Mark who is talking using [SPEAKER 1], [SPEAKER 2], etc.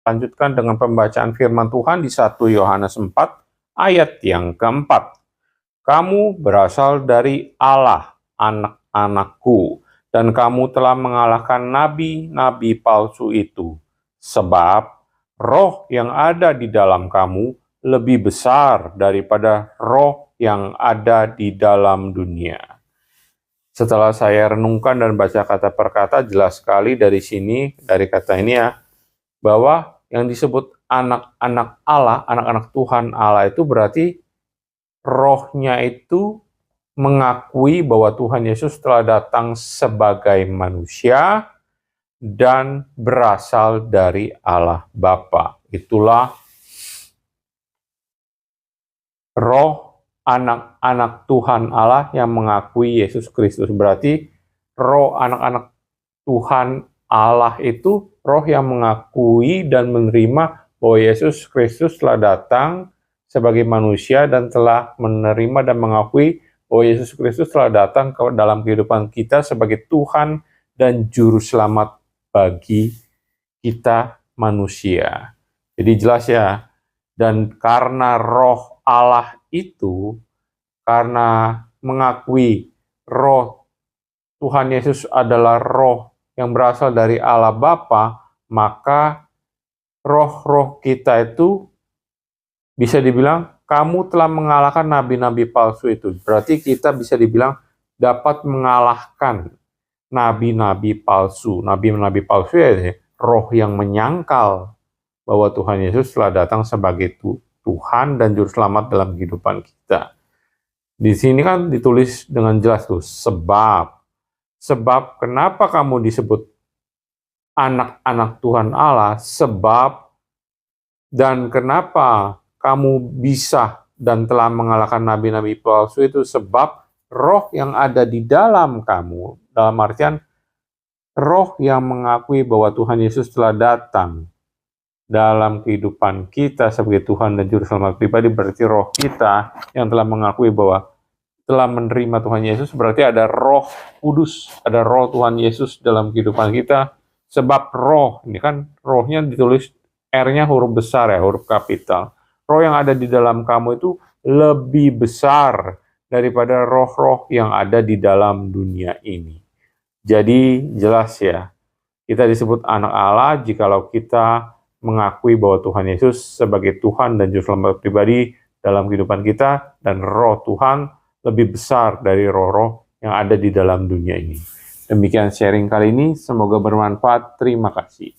[SPEAKER 1] Lanjutkan dengan pembacaan firman Tuhan di 1 Yohanes 4 ayat yang keempat. Kamu berasal dari Allah, anak-anakku, dan kamu telah mengalahkan nabi-nabi palsu itu. Sebab roh yang ada di dalam kamu lebih besar daripada roh yang ada di dalam dunia. Setelah saya renungkan dan baca kata per kata, jelas sekali dari sini, dari kata ini ya, bahwa yang disebut anak-anak Allah, anak-anak Tuhan Allah itu berarti rohnya itu mengakui bahwa Tuhan Yesus telah datang sebagai manusia dan berasal dari Allah Bapa. Itulah roh anak-anak Tuhan Allah yang mengakui Yesus Kristus. Berarti roh anak-anak Tuhan Allah itu roh yang mengakui dan menerima bahwa Yesus Kristus telah datang sebagai manusia dan telah menerima dan mengakui bahwa Yesus Kristus telah datang ke dalam kehidupan kita sebagai Tuhan dan Juru Selamat bagi kita manusia. Jadi jelas ya, dan karena roh Allah itu, karena mengakui roh Tuhan Yesus adalah roh yang berasal dari Allah Bapa, maka roh-roh kita itu bisa dibilang kamu telah mengalahkan nabi-nabi palsu itu. Berarti kita bisa dibilang dapat mengalahkan nabi-nabi palsu. Nabi-nabi palsu ya roh yang menyangkal bahwa Tuhan Yesus telah datang sebagai Tuhan dan Juru Selamat dalam kehidupan kita. Di sini kan ditulis dengan jelas tuh, sebab kenapa kamu disebut anak-anak Tuhan Allah, sebab dan kenapa kamu bisa dan telah mengalahkan nabi-nabi palsu itu, sebab roh yang ada di dalam kamu, dalam artian roh yang mengakui bahwa Tuhan Yesus telah datang dalam kehidupan kita sebagai Tuhan dan Juru Selamat pribadi, berarti roh kita yang telah mengakui bahwa telah menerima Tuhan Yesus, berarti ada roh kudus, ada roh Tuhan Yesus dalam kehidupan kita. Sebab roh, ini kan rohnya ditulis R-nya huruf besar ya, huruf kapital. Roh yang ada di dalam kamu itu lebih besar daripada roh-roh yang ada di dalam dunia ini. Jadi jelas ya, kita disebut anak Allah jikalau kita mengakui bahwa Tuhan Yesus sebagai Tuhan dan Juru Selamat pribadi dalam kehidupan kita, dan roh Tuhan lebih besar dari roh-roh yang ada di dalam dunia ini. Demikian sharing kali ini, semoga bermanfaat. Terima kasih.